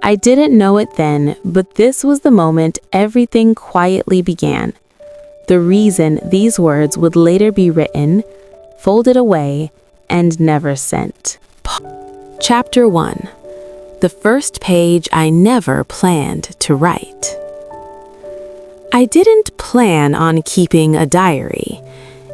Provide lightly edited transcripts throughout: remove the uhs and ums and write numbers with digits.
I didn't know it then, but this was the moment everything quietly began. The reason these words would later be written, folded away, and never sent. Chapter 1. The first page I never planned to write. I didn't plan on keeping a diary.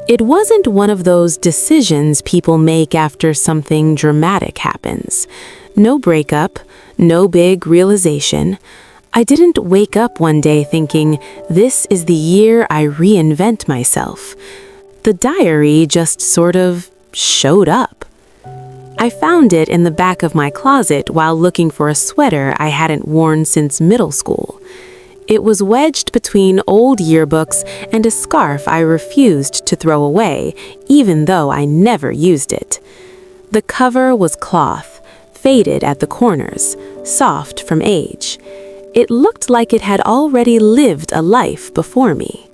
It wasn't one of those decisions people make after something dramatic happens. No breakup, no big realization. I didn't wake up one day thinking, this is the year I reinvent myself. The diary just sort of showed up. I found it in the back of my closet while looking for a sweater I hadn't worn since middle school. It was wedged between old yearbooks and a scarf I refused to throw away, even though I never used it. The cover was cloth, faded at the corners, soft from age. It looked like it had already lived a life before me.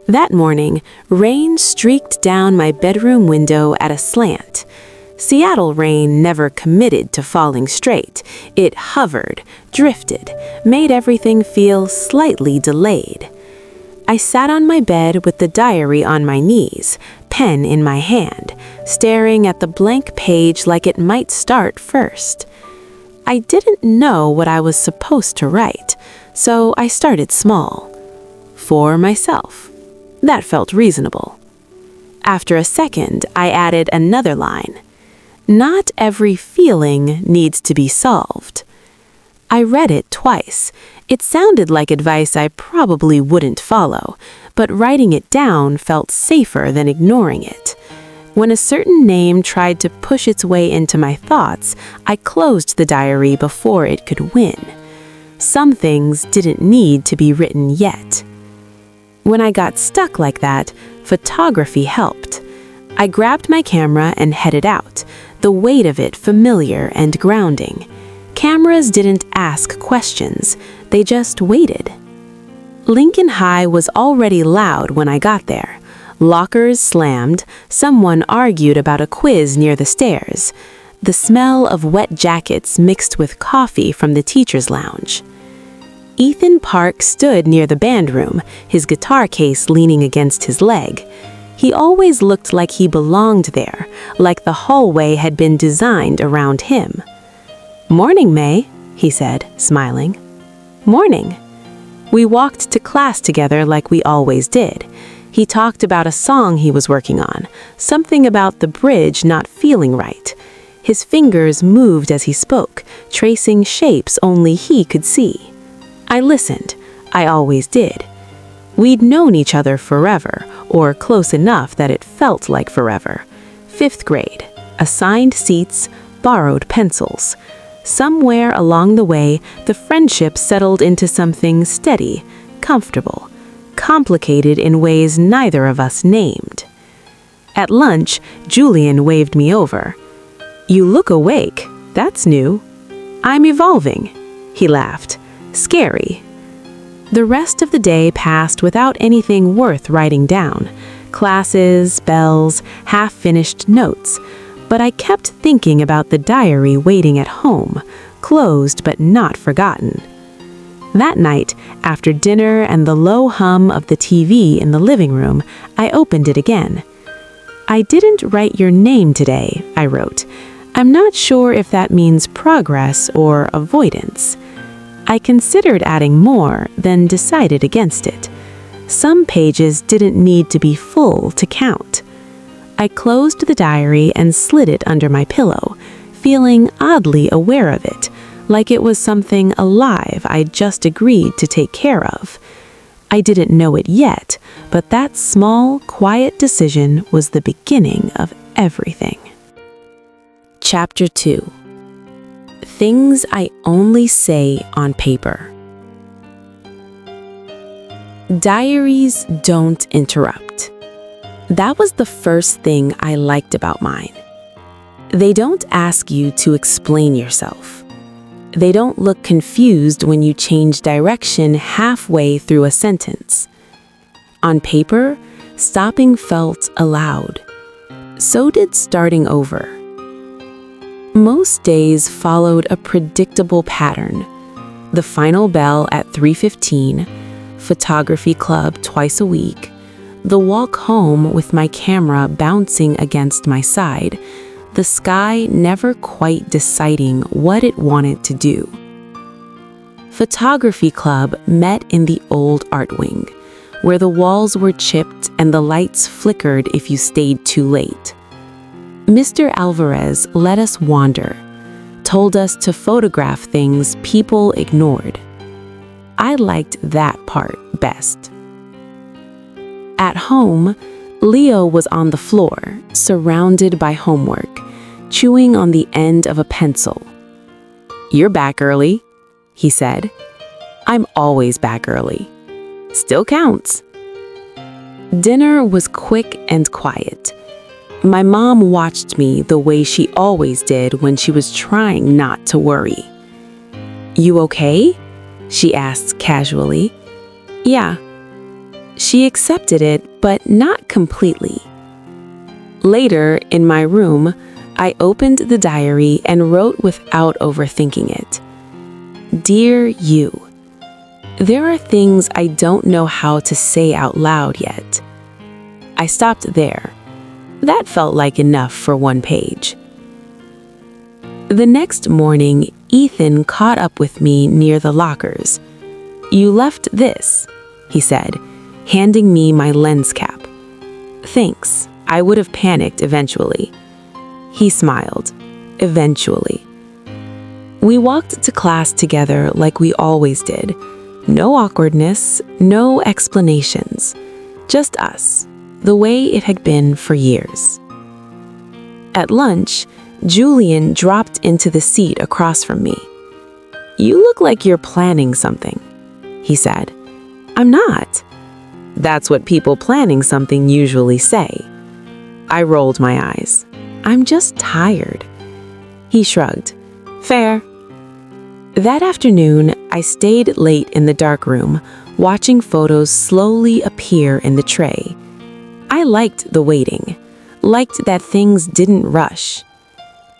That morning, rain streaked down my bedroom window at a slant. Seattle rain never committed to falling straight. It hovered, drifted, made everything feel slightly delayed. I sat on my bed with the diary on my knees, pen in my hand, staring at the blank page like it might start first. I didn't know what I was supposed to write, so I started small. For myself. That felt reasonable. After a second, I added another line. Not every feeling needs to be solved. I read it twice. It sounded like advice I probably wouldn't follow, but writing it down felt safer than ignoring it. When a certain name tried to push its way into my thoughts, I closed the diary before it could win. Some things didn't need to be written yet. When I got stuck like that, photography helped. I grabbed my camera and headed out, the weight of it familiar and grounding. Cameras didn't ask questions, they just waited. Lincoln High was already loud when I got there. Lockers slammed, someone argued about a quiz near the stairs. The smell of wet jackets mixed with coffee from the teacher's lounge. Ethan Park stood near the band room, his guitar case leaning against his leg. He always looked like he belonged there, like the hallway had been designed around him. "Morning, May," he said, smiling. "Morning." We walked to class together like we always did. He talked about a song he was working on, something about the bridge not feeling right. His fingers moved as he spoke, tracing shapes only he could see. I listened. I always did. We'd known each other forever, or close enough that it felt like forever. 5th grade. Assigned seats, borrowed pencils. Somewhere along the way, the friendship settled into something steady, comfortable, complicated in ways neither of us named. At lunch, Julian waved me over. "You look awake. That's new." "I'm evolving," he laughed. "Scary." The rest of the day passed without anything worth writing down. Classes, bells, half-finished notes. But I kept thinking about the diary waiting at home, closed but not forgotten. That night, after dinner and the low hum of the TV in the living room, I opened it again. "I didn't write your name today," I wrote. "I'm not sure if that means progress or avoidance." I considered adding more, then decided against it. Some pages didn't need to be full to count. I closed the diary and slid it under my pillow, feeling oddly aware of it, like it was something alive I'd just agreed to take care of. I didn't know it yet, but that small, quiet decision was the beginning of everything. Chapter 2. Things I only say on paper. Diaries don't interrupt. That was the first thing I liked about mine. They don't ask you to explain yourself. They don't look confused when you change direction halfway through a sentence. On paper, stopping felt allowed. So did starting over. Most days followed a predictable pattern. The final bell at 3:15, photography club twice a week, the walk home with my camera bouncing against my side, the sky never quite deciding what it wanted to do. Photography club met in the old art wing, where the walls were chipped and the lights flickered if you stayed too late. Mr. Alvarez let us wander, told us to photograph things people ignored. I liked that part best. At home, Leo was on the floor, surrounded by homework, chewing on the end of a pencil. "You're back early," he said. "I'm always back early. Still counts." Dinner was quick and quiet. My mom watched me the way she always did when she was trying not to worry. "You okay?" she asked casually. "Yeah." She accepted it, but not completely. Later, in my room, I opened the diary and wrote without overthinking it. "Dear you, there are things I don't know how to say out loud yet." I stopped there. That felt like enough for one page. The next morning, Ethan caught up with me near the lockers. "You left this," he said, handing me my lens cap. "Thanks, I would have panicked eventually." He smiled. Eventually. We walked to class together like we always did. No awkwardness, no explanations. Just us, the way it had been for years. At lunch, Julian dropped into the seat across from me. "You look like you're planning something," he said. "I'm not." "That's what people planning something usually say." I rolled my eyes. "I'm just tired." He shrugged. "Fair." That afternoon, I stayed late in the dark room, watching photos slowly appear in the tray. I liked the waiting, liked that things didn't rush.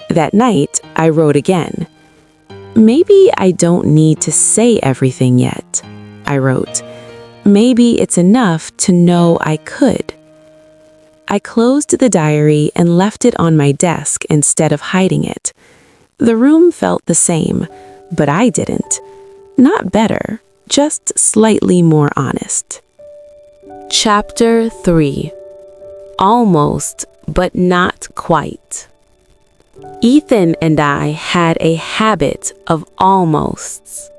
That night, I wrote again. "Maybe I don't need to say everything yet," I wrote. "Maybe it's enough to know I could." I closed the diary and left it on my desk instead of hiding it. The room felt the same, but I didn't. Not better, just slightly more honest. Chapter 3. Almost, but not quite. Ethan and I had a habit of almosts.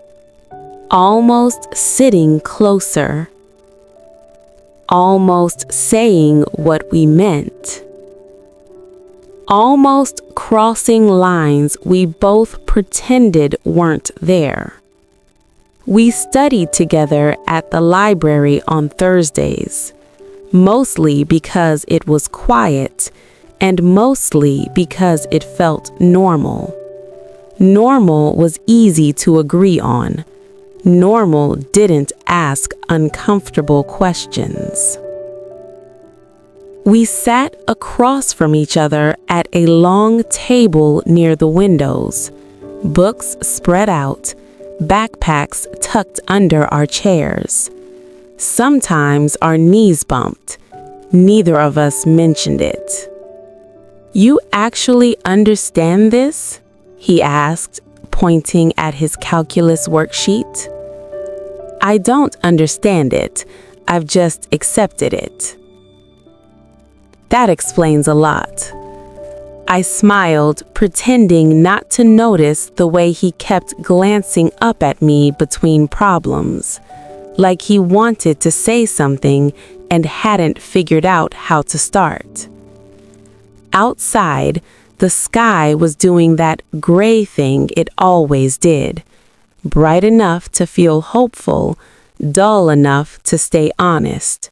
Almost sitting closer. Almost saying what we meant. Almost crossing lines we both pretended weren't there. We studied together at the library on Thursdays, mostly because it was quiet and mostly because it felt normal. Normal was easy to agree on. Normal didn't ask uncomfortable questions. We sat across from each other at a long table near the windows, books spread out, backpacks tucked under our chairs. Sometimes our knees bumped. Neither of us mentioned it. "You actually understand this?" he asked, pointing at his calculus worksheet. "I don't understand it. I've just accepted it." That explains a lot. I smiled, pretending not to notice the way he kept glancing up at me between problems, like he wanted to say something and hadn't figured out how to start. Outside, the sky was doing that gray thing it always did, bright enough to feel hopeful, dull enough to stay honest.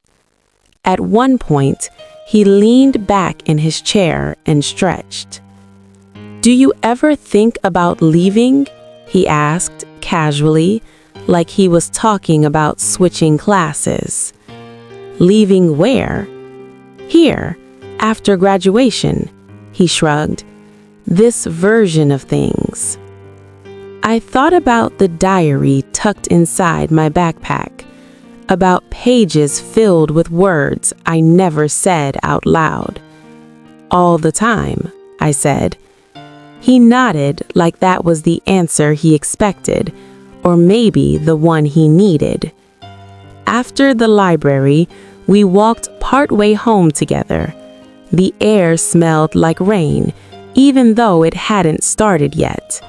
At one point, he leaned back in his chair and stretched. "Do you ever think about leaving?" he asked casually, like he was talking about switching classes. "Leaving where?" "Here, after graduation," he shrugged. this version of things. I thought about the diary tucked inside my backpack, about pages filled with words I never said out loud. "All the time," I said. He nodded like that was the answer he expected, or maybe the one he needed. After the library, we walked partway home together. The air smelled like rain, even though it hadn't started yet.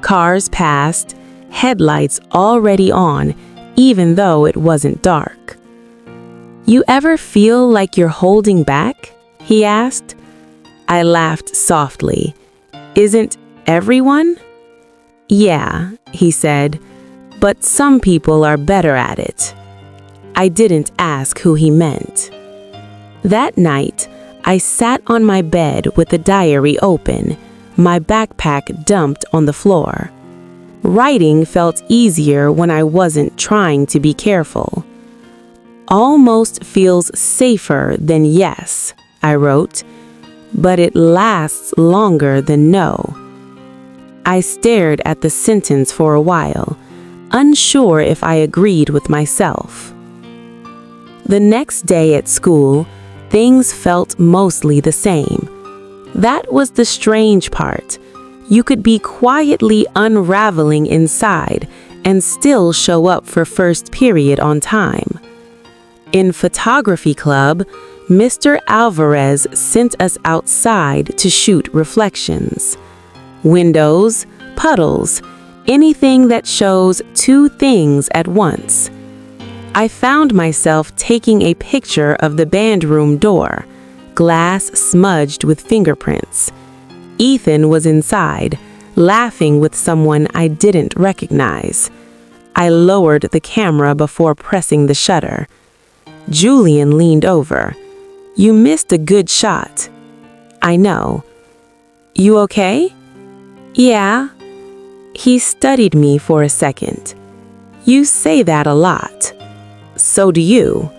Cars passed, headlights already on, even though it wasn't dark. "You ever feel like you're holding back?" he asked. I laughed softly. "Isn't everyone?" "Yeah," he said, "but some people are better at it." I didn't ask who he meant. That night, I sat on my bed with the diary open, my backpack dumped on the floor. Writing felt easier when I wasn't trying to be careful. "Almost feels safer than yes," I wrote, "but it lasts longer than no." I stared at the sentence for a while, unsure if I agreed with myself. The next day at school, things felt mostly the same. That was the strange part. You could be quietly unraveling inside and still show up for first period on time. In photography club, Mr. Alvarez sent us outside to shoot reflections. Windows, puddles, anything that shows two things at once. I found myself taking a picture of the band room door, glass smudged with fingerprints. Ethan was inside, laughing with someone I didn't recognize. I lowered the camera before pressing the shutter. Julian leaned over. "You missed a good shot." "I know." "You okay?" "Yeah." He studied me for a second. "You say that a lot." "So do you."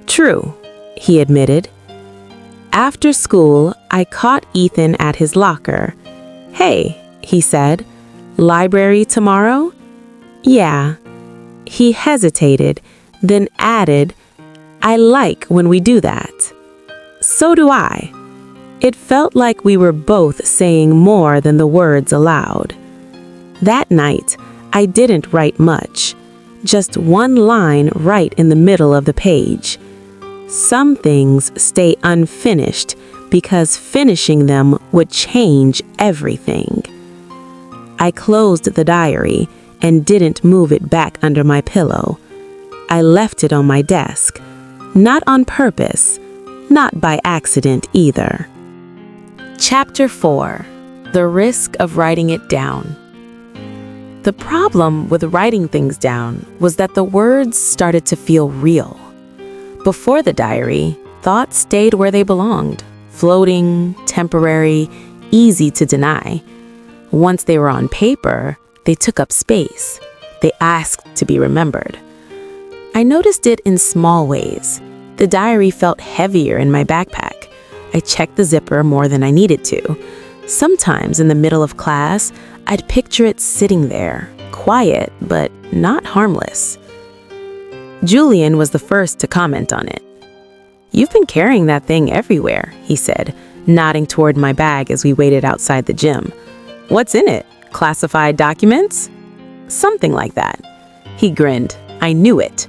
"True," he admitted. After school, I caught Ethan at his locker. "Hey," he said, "library tomorrow?" "Yeah." He hesitated, then added, "I like when we do that." "So do I." It felt like we were both saying more than the words aloud. That night, I didn't write much, just one line right in the middle of the page. Some things stay unfinished because finishing them would change everything. I closed the diary and didn't move it back under my pillow. I left it on my desk, not on purpose, not by accident either. Chapter 4. The Risk of Writing It Down. The problem with writing things down was that the words started to feel real. Before the diary, thoughts stayed where they belonged, floating, temporary, easy to deny. Once they were on paper, they took up space. They asked to be remembered. I noticed it in small ways. The diary felt heavier in my backpack. I checked the zipper more than I needed to. Sometimes in the middle of class, I'd picture it sitting there, quiet but not harmless. Julian was the first to comment on it. "You've been carrying that thing everywhere," he said, nodding toward my bag as we waited outside the gym. "What's in it? Classified documents?" "Something like that." He grinned. I knew it.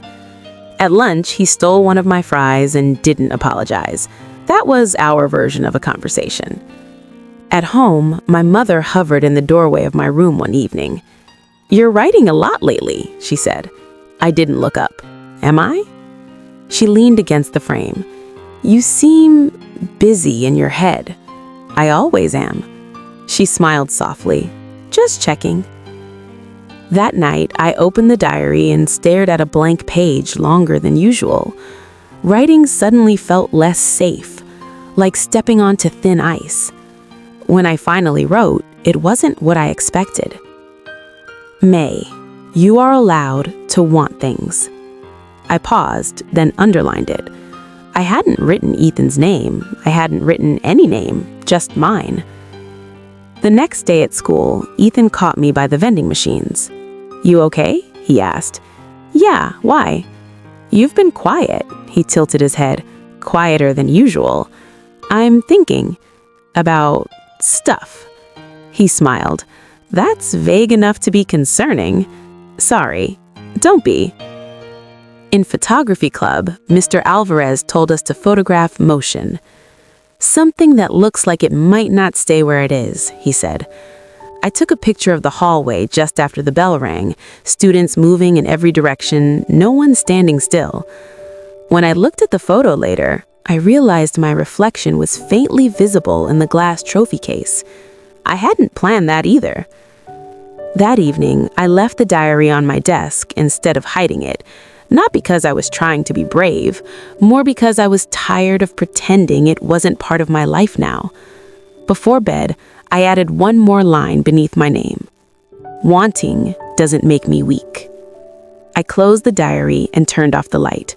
At lunch, he stole one of my fries and didn't apologize. That was our version of a conversation. At home, my mother hovered in the doorway of my room one evening. "You're writing a lot lately," she said. I didn't look up. "Am I?" She leaned against the frame. "You seem busy in your head." "I always am." She smiled softly. "Just checking." That night, I opened the diary and stared at a blank page longer than usual. Writing suddenly felt less safe, like stepping onto thin ice. When I finally wrote, it wasn't what I expected. May, you are allowed to want things. I paused, then underlined it. I hadn't written Ethan's name. I hadn't written any name, just mine. The next day at school, Ethan caught me by the vending machines. "You okay?" he asked. "Yeah, why?" "You've been quiet." He tilted his head, quieter than usual. "I'm thinking about stuff." He smiled. "That's vague enough to be concerning." "Sorry, don't be." In photography club, Mr. Alvarez told us to photograph motion. "Something that looks like it might not stay where it is," he said. I took a picture of the hallway just after the bell rang, students moving in every direction, no one standing still. When I looked at the photo later, I realized my reflection was faintly visible in the glass trophy case. I hadn't planned that either. That evening, I left the diary on my desk instead of hiding it, not because I was trying to be brave, more because I was tired of pretending it wasn't part of my life now. Before bed, I added one more line beneath my name. "Wanting doesn't make me weak." I closed the diary and turned off the light.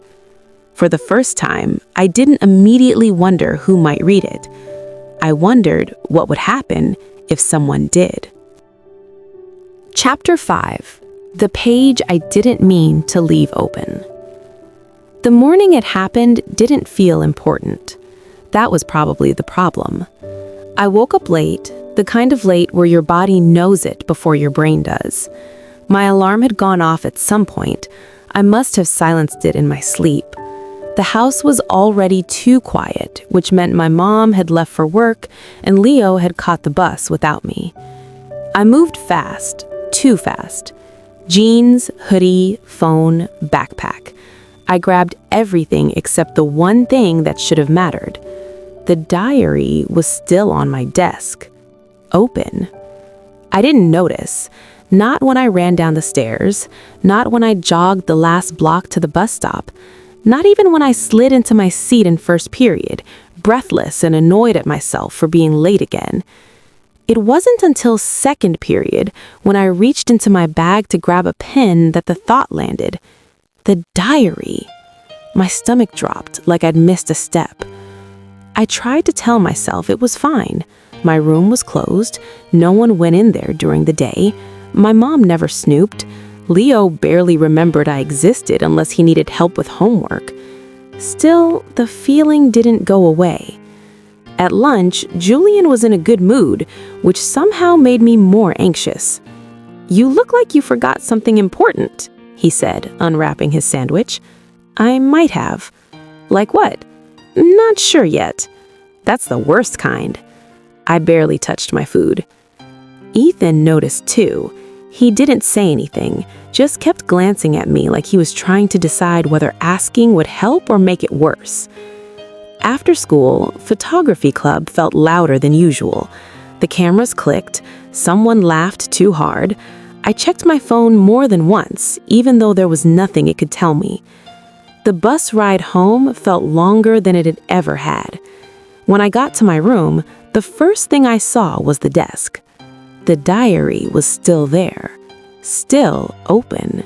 For the first time, I didn't immediately wonder who might read it. I wondered what would happen if someone did. Chapter 5. The page I didn't mean to leave open. The morning it happened didn't feel important. That was probably the problem. I woke up late, the kind of late where your body knows it before your brain does. My alarm had gone off at some point. I must have silenced it in my sleep. The house was already too quiet, which meant my mom had left for work and Leo had caught the bus without me. I moved fast, too fast. Jeans, hoodie, phone, backpack. I grabbed everything except the one thing that should have mattered. The diary was still on my desk, open. I didn't notice, not when I ran down the stairs, not when I jogged the last block to the bus stop, not even when I slid into my seat in first period, breathless and annoyed at myself for being late again. It wasn't until second period, when I reached into my bag to grab a pen, that the thought landed. The diary. My stomach dropped like I'd missed a step. I tried to tell myself it was fine. My room was closed. No one went in there during the day. My mom never snooped. Leo barely remembered I existed unless he needed help with homework. Still, the feeling didn't go away. At lunch, Julian was in a good mood, which somehow made me more anxious. "You look like you forgot something important," he said, unwrapping his sandwich. "I might have." "Like what?" "Not sure yet." "That's the worst kind." I barely touched my food. Ethan noticed too. He didn't say anything, just kept glancing at me like he was trying to decide whether asking would help or make it worse. After school, photography club felt louder than usual. The cameras clicked, someone laughed too hard. I checked my phone more than once, even though there was nothing it could tell me. The bus ride home felt longer than it had ever had. When I got to my room, the first thing I saw was the desk. The diary was still there, still open.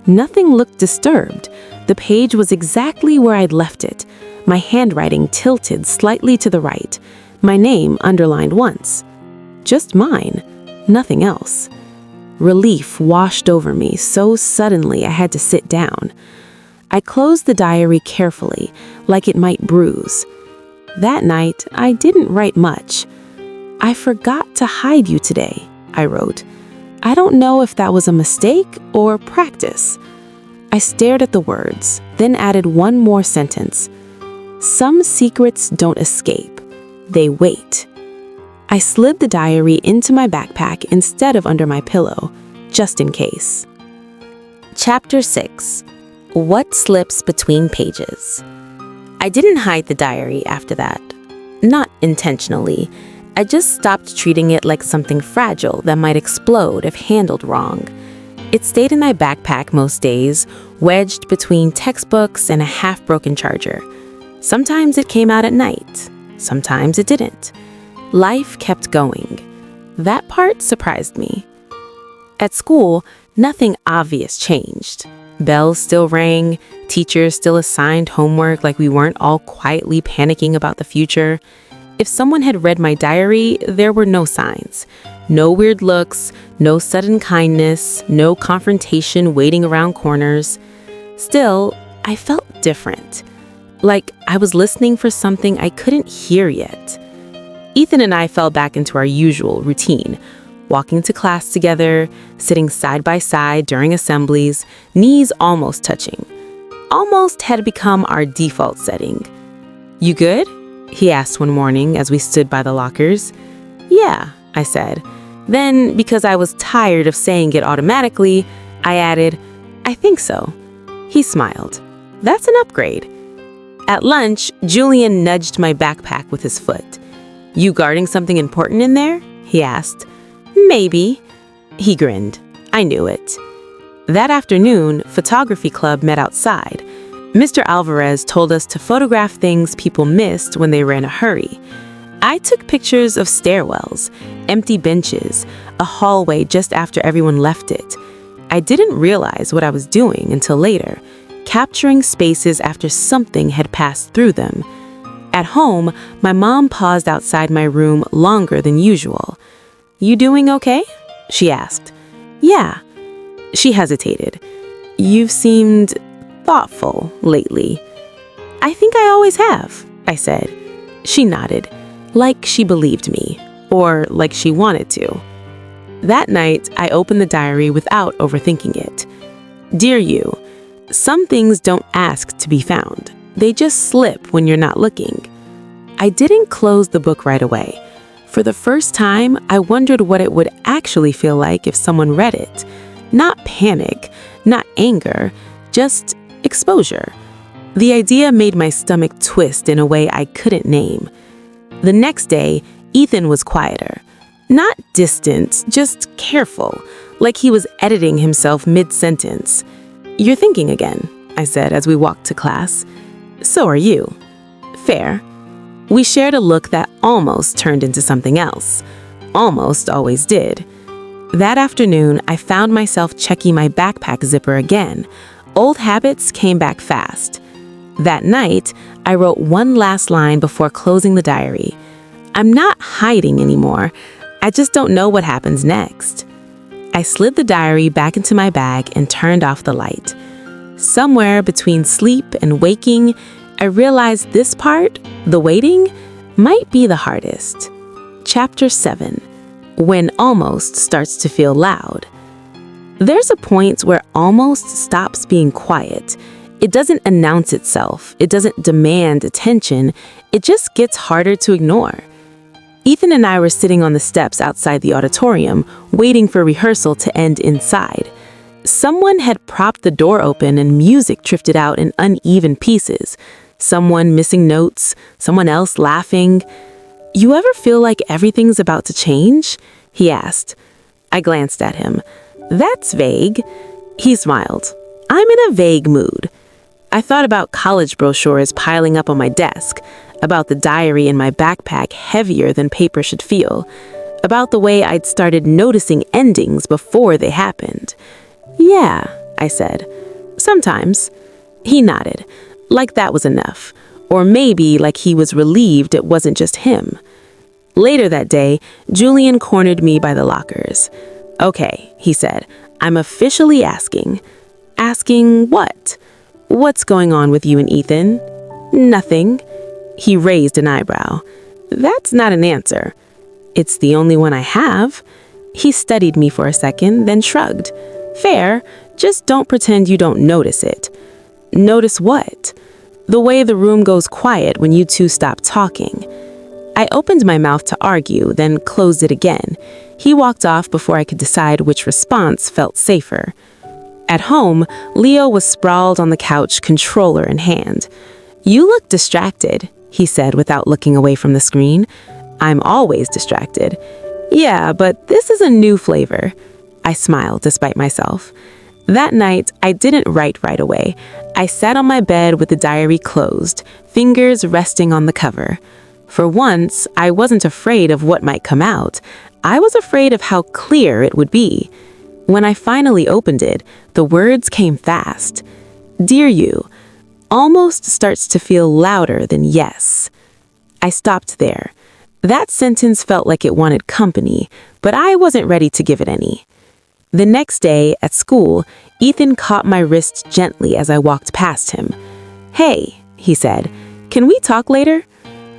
Nothing looked disturbed. The page was exactly where I'd left it, my handwriting tilted slightly to the right, my name underlined once. Just mine, nothing else. Relief washed over me so suddenly I had to sit down. I closed the diary carefully, like it might bruise. That night, I didn't write much. "I forgot to hide you today," I wrote. I don't know if that was a mistake or practice. I stared at the words, then added one more sentence. "Some secrets don't escape. They wait." I slid the diary into my backpack instead of under my pillow, just in case. Chapter 6. What slips between pages? I didn't hide the diary after that. Not intentionally. I just stopped treating it like something fragile that might explode if handled wrong. It stayed in my backpack most days, wedged between textbooks and a half-broken charger. Sometimes it came out at night. Sometimes it didn't. Life kept going. That part surprised me. At school, nothing obvious changed. Bells still rang, teachers still assigned homework like we weren't all quietly panicking about the future. If someone had read my diary, there were no signs. No weird looks, no sudden kindness, no confrontation waiting around corners. Still, I felt different. Like I was listening for something I couldn't hear yet. Ethan and I fell back into our usual routine, walking to class together, sitting side by side during assemblies, knees almost touching. Almost had become our default setting. "You good?" he asked one morning as we stood by the lockers. "Yeah," I said. Then, because I was tired of saying it automatically, I added, "I think so." He smiled. "That's an upgrade." At lunch, Julian nudged my backpack with his foot. "You guarding something important in there?" he asked. "Maybe." He grinned. I knew it. That afternoon, photography club met outside. Mr. Alvarez told us to photograph things people missed when they were in a hurry. I took pictures of stairwells, empty benches, a hallway just after everyone left it. I didn't realize what I was doing until later, capturing spaces after something had passed through them. At home, my mom paused outside my room longer than usual. "You doing okay?" she asked. "Yeah." She hesitated. "You've seemed thoughtful lately." "I think I always have," I said. She nodded, like she believed me, or like she wanted to. That night, I opened the diary without overthinking it. "Dear you, some things don't ask to be found. They just slip when you're not looking." I didn't close the book right away. For the first time, I wondered what it would actually feel like if someone read it. Not panic, not anger, just exposure. The idea made my stomach twist in a way I couldn't name. The next day, Ethan was quieter. Not distant, just careful, like he was editing himself mid-sentence. "You're thinking again," I said as we walked to class. "So are you." Fair. We shared a look that almost turned into something else. Almost always did. That afternoon, I found myself checking my backpack zipper again. Old habits came back fast. That night, I wrote one last line before closing the diary. I'm not hiding anymore. I just don't know what happens next. I slid the diary back into my bag and turned off the light. Somewhere between sleep and waking, I realized this part, the waiting, might be the hardest. Chapter 7. When almost starts to feel loud. There's a point where almost stops being quiet. It doesn't announce itself. It doesn't demand attention. It just gets harder to ignore. Ethan and I were sitting on the steps outside the auditorium, waiting for rehearsal to end inside. Someone had propped the door open and music drifted out in uneven pieces. Someone missing notes, someone else laughing. "You ever feel like everything's about to change?" he asked. I glanced at him. "That's vague." He smiled. "I'm in a vague mood." I thought about college brochures piling up on my desk, about the diary in my backpack heavier than paper should feel, about the way I'd started noticing endings before they happened. "Yeah," I said. "Sometimes." He nodded, like that was enough, or maybe like he was relieved it wasn't just him. Later that day, Julian cornered me by the lockers. "Okay," he said, "I'm officially asking." "Asking what?" "What's going on with you and Ethan?" "Nothing." He raised an eyebrow. "That's not an answer." "It's the only one I have." He studied me for a second, then shrugged. "Fair, just don't pretend you don't notice it." "Notice what?" "The way the room goes quiet when you two stop talking." I opened my mouth to argue, then closed it again. He walked off before I could decide which response felt safer. At home, Leo was sprawled on the couch, controller in hand. "You look distracted," he said without looking away from the screen. "I'm always distracted." "Yeah, but this is a new flavor." I smiled despite myself. That night, I didn't write right away. I sat on my bed with the diary closed, fingers resting on the cover. For once, I wasn't afraid of what might come out. I was afraid of how clear it would be. When I finally opened it, the words came fast. "Dear you," almost starts to feel louder than yes. I stopped there. That sentence felt like it wanted company, but I wasn't ready to give it any. The next day, at school, Ethan caught my wrist gently as I walked past him. "Hey," he said, "can we talk later?"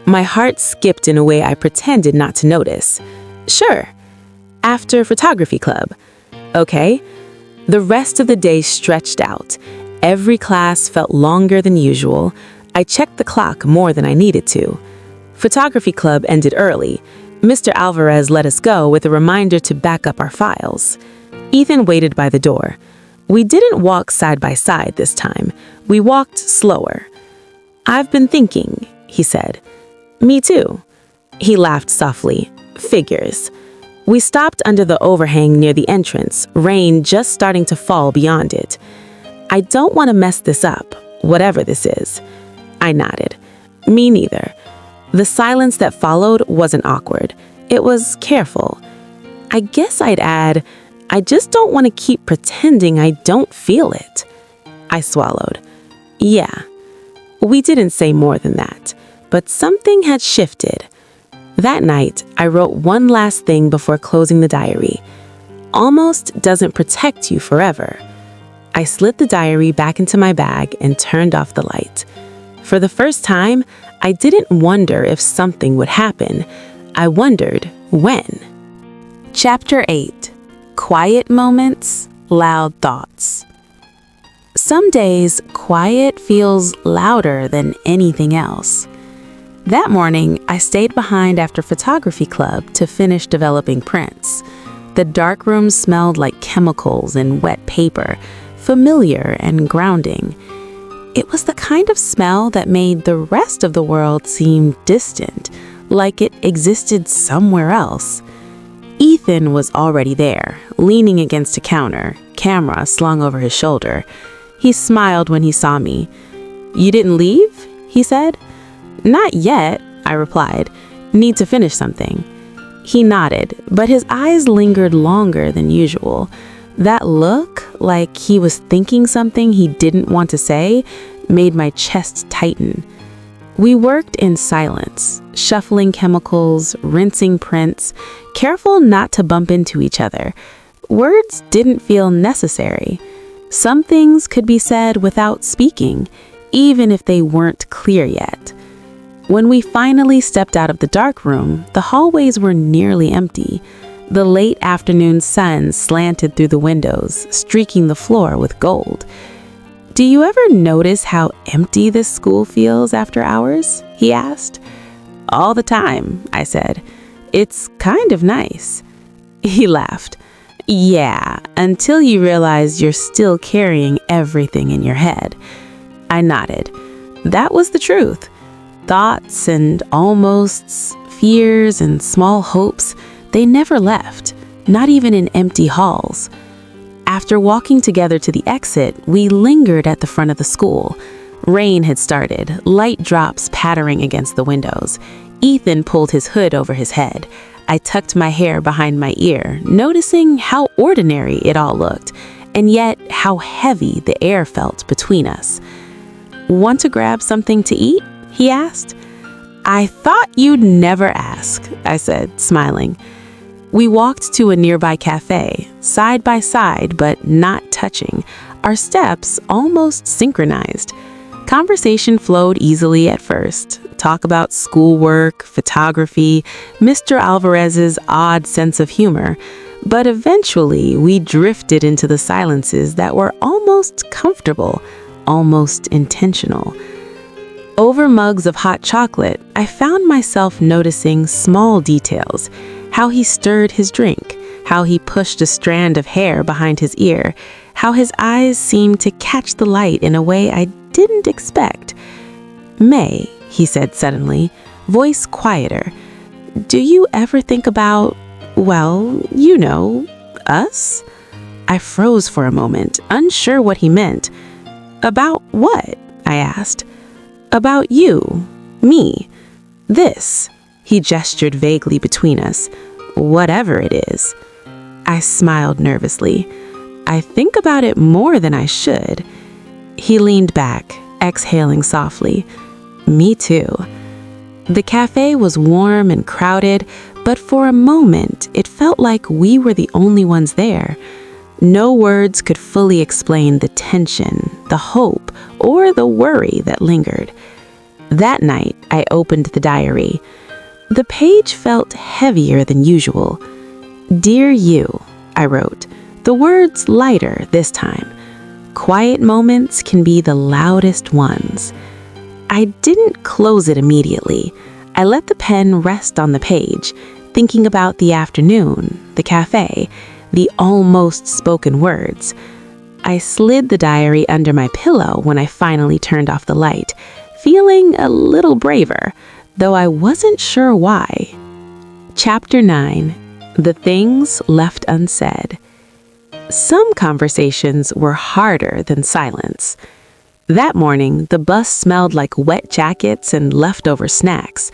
My heart skipped in a way I pretended not to notice. "Sure." "After photography club." "Okay." The rest of the day stretched out. Every class felt longer than usual. I checked the clock more than I needed to. Photography club ended early. Mr. Alvarez let us go with a reminder to back up our files. Ethan waited by the door. We didn't walk side by side this time. We walked slower. "I've been thinking," he said. "Me too." He laughed softly. "Figures." We stopped under the overhang near the entrance, rain just starting to fall beyond it. "I don't want to mess this up, whatever this is." I nodded. "Me neither." The silence that followed wasn't awkward. It was careful. I guess I'd add, "I just don't want to keep pretending I don't feel it." I swallowed. "Yeah." We didn't say more than that, but something had shifted. That night, I wrote one last thing before closing the diary. "Almost doesn't protect you forever." I slid the diary back into my bag and turned off the light. For the first time, I didn't wonder if something would happen. I wondered when. Chapter 8. Quiet Moments, Loud Thoughts. Some days, quiet feels louder than anything else. That morning, I stayed behind after photography club to finish developing prints. The dark room smelled like chemicals and wet paper, familiar and grounding. It was the kind of smell that made the rest of the world seem distant, like it existed somewhere else. Ethan was already there, leaning against a counter, camera slung over his shoulder. He smiled when he saw me. "You didn't leave?" he said. "Not yet," I replied. "Need to finish something." He nodded, but his eyes lingered longer than usual. That look, like he was thinking something he didn't want to say, made my chest tighten. We worked in silence, shuffling chemicals, rinsing prints, careful not to bump into each other. Words didn't feel necessary. Some things could be said without speaking, even if they weren't clear yet. When we finally stepped out of the dark room, the hallways were nearly empty. The late afternoon sun slanted through the windows, streaking the floor with gold. "Do you ever notice how empty this school feels after hours?" he asked. "All the time," I said. "It's kind of nice." He laughed. "Yeah, until you realize you're still carrying everything in your head." I nodded. That was the truth. Thoughts and almosts, fears and small hopes, they never left, not even in empty halls. After walking together to the exit, we lingered at the front of the school. Rain had started, light drops pattering against the windows. Ethan pulled his hood over his head. I tucked my hair behind my ear, noticing how ordinary it all looked, and yet how heavy the air felt between us. "Want to grab something to eat?" he asked. "I thought you'd never ask," I said, smiling. We walked to a nearby cafe, side by side but not touching, our steps almost synchronized. Conversation flowed easily at first. Talk about schoolwork, photography, Mr. Alvarez's odd sense of humor. But eventually, we drifted into the silences that were almost comfortable, almost intentional. Over mugs of hot chocolate, I found myself noticing small details. How he stirred his drink, how he pushed a strand of hair behind his ear, how his eyes seemed to catch the light in a way I didn't expect. "May," he said suddenly, voice quieter, "do you ever think about, well, you know, us?" I froze for a moment, unsure what he meant. "About what?" I asked. "About you, me, this." He gestured vaguely between us. "Whatever it is." I smiled nervously. "I think about it more than I should." He leaned back, exhaling softly. "Me too." The cafe was warm and crowded, but for a moment, it felt like we were the only ones there. No words could fully explain the tension, the hope, or the worry that lingered. That night, I opened the diary. The page felt heavier than usual. "Dear you," I wrote, the words lighter this time. Quiet moments can be the loudest ones. I didn't close it immediately. I let the pen rest on the page, thinking about the afternoon, the cafe, the almost spoken words. I slid the diary under my pillow when I finally turned off the light, feeling a little braver, though I wasn't sure why. Chapter 9. The Things Left Unsaid. Some conversations were harder than silence. That morning, the bus smelled like wet jackets and leftover snacks.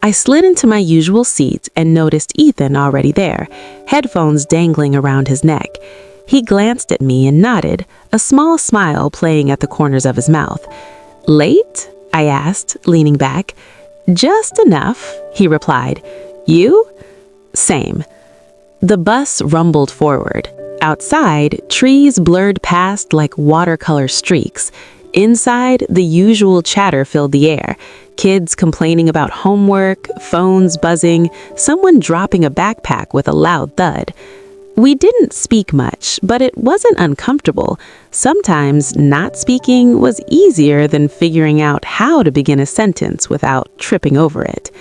I slid into my usual seat and noticed Ethan already there, headphones dangling around his neck. He glanced at me and nodded, a small smile playing at the corners of his mouth. "Late?" I asked, leaning back. "Just enough," he replied. "You?" "Same." The bus rumbled forward. Outside, trees blurred past like watercolor streaks. Inside, the usual chatter filled the air. Kids complaining about homework, phones buzzing, someone dropping a backpack with a loud thud. We didn't speak much, but it wasn't uncomfortable. Sometimes not speaking was easier than figuring out how to begin a sentence without tripping over it.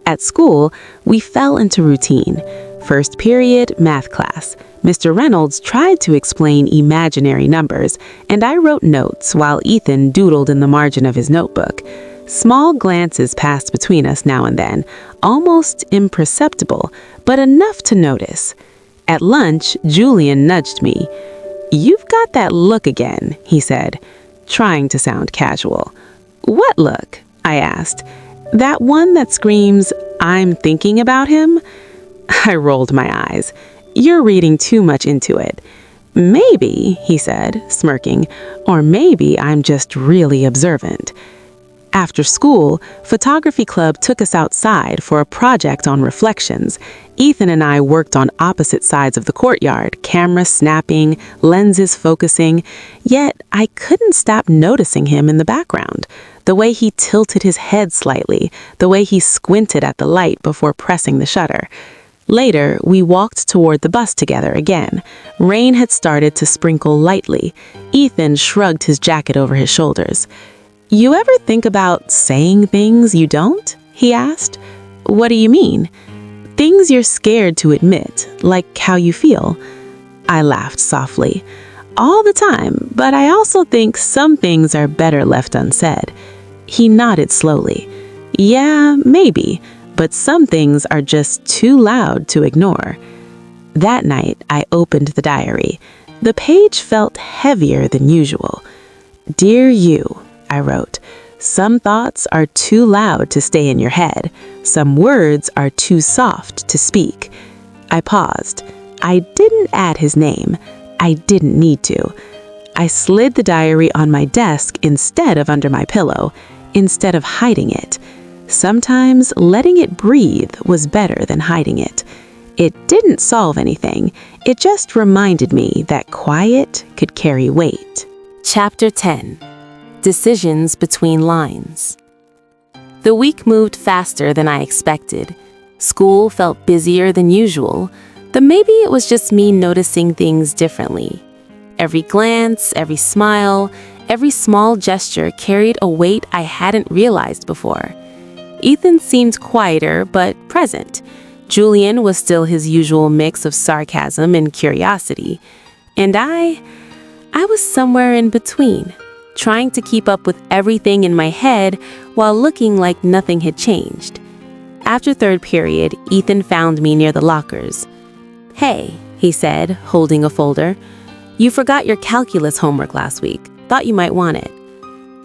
At school, we fell into routine. First period, math class. Mr. Reynolds tried to explain imaginary numbers, and I wrote notes while Ethan doodled in the margin of his notebook. Small glances passed between us now and then, almost imperceptible, but enough to notice. At lunch, Julian nudged me. "You've got that look again," he said, trying to sound casual. "What look?" I asked. "That one that screams, 'I'm thinking about him'?" I rolled my eyes. "You're reading too much into it." "Maybe," he said, smirking, "or maybe I'm just really observant." After school, photography club took us outside for a project on reflections. Ethan and I worked on opposite sides of the courtyard, camera snapping, lenses focusing, yet I couldn't stop noticing him in the background. The way he tilted his head slightly, the way he squinted at the light before pressing the shutter. Later, we walked toward the bus together again. Rain had started to sprinkle lightly. Ethan shrugged his jacket over his shoulders. "You ever think about saying things you don't?" he asked. "What do you mean?" "Things you're scared to admit, like how you feel." I laughed softly. "All the time, but I also think some things are better left unsaid." He nodded slowly. "Yeah, maybe. But some things are just too loud to ignore." That night, I opened the diary. The page felt heavier than usual. "Dear you," I wrote, "some thoughts are too loud to stay in your head. Some words are too soft to speak." I paused. I didn't add his name. I didn't need to. I slid the diary on my desk instead of under my pillow, instead of hiding it. Sometimes letting it breathe was better than hiding it. It didn't solve anything. It just reminded me that quiet could carry weight. Chapter 10. Decisions Between Lines. The week moved faster than I expected. School felt busier than usual, but maybe it was just me noticing things differently. Every glance, every smile, every small gesture carried a weight I hadn't realized before. Ethan seemed quieter but present. Julian was still his usual mix of sarcasm and curiosity. And I was somewhere in between, trying to keep up with everything in my head while looking like nothing had changed. After third period, Ethan found me near the lockers. "Hey," he said, holding a folder. "You forgot your calculus homework last week. Thought you might want it."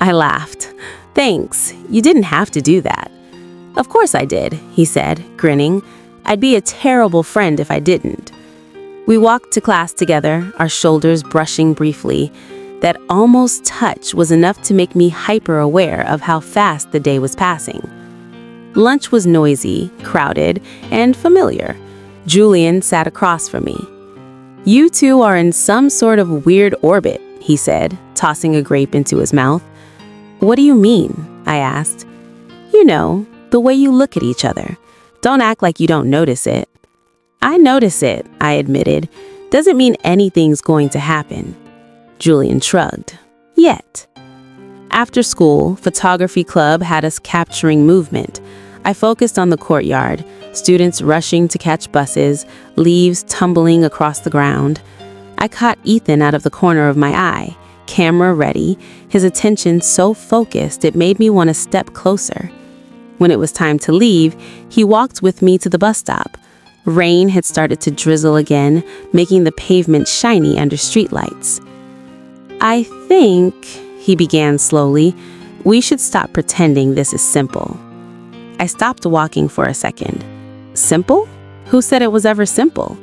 I laughed. "Thanks. You didn't have to do that." "Of course I did," he said, grinning. "I'd be a terrible friend if I didn't." We walked to class together, our shoulders brushing briefly. That almost touch was enough to make me hyper-aware of how fast the day was passing. Lunch was noisy, crowded, and familiar. Julian sat across from me. "You two are in some sort of weird orbit," he said, tossing a grape into his mouth. "What do you mean?" I asked. "You know, the way you look at each other. Don't act like you don't notice it." "I notice it," I admitted. "Doesn't mean anything's going to happen." Julian shrugged. "Yet." After school, photography club had us capturing movement. I focused on the courtyard, students rushing to catch buses, leaves tumbling across the ground. I caught Ethan out of the corner of my eye, camera ready, his attention so focused it made me want to step closer. When it was time to leave, he walked with me to the bus stop. Rain had started to drizzle again, making the pavement shiny under streetlights. "I think," he began slowly, "we should stop pretending this is simple." I stopped walking for a second. Simple? Who said it was ever simple?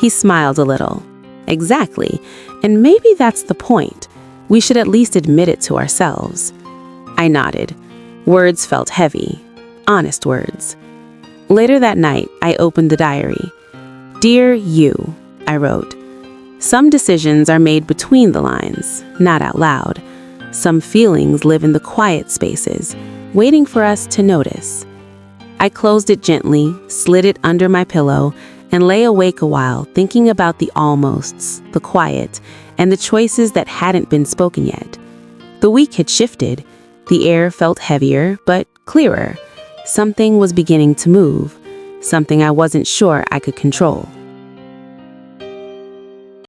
He smiled a little. Exactly, and maybe that's the point. We should at least admit it to ourselves. I nodded. Words felt heavy. Honest words. Later that night, I opened the diary. "Dear you," I wrote. "Some decisions are made between the lines, not out loud. Some feelings live in the quiet spaces, waiting for us to notice." I closed it gently, slid it under my pillow, and lay awake a while thinking about the almosts, the quiet, and the choices that hadn't been spoken yet. The week had shifted. The air felt heavier, but clearer. Something was beginning to move, something I wasn't sure I could control.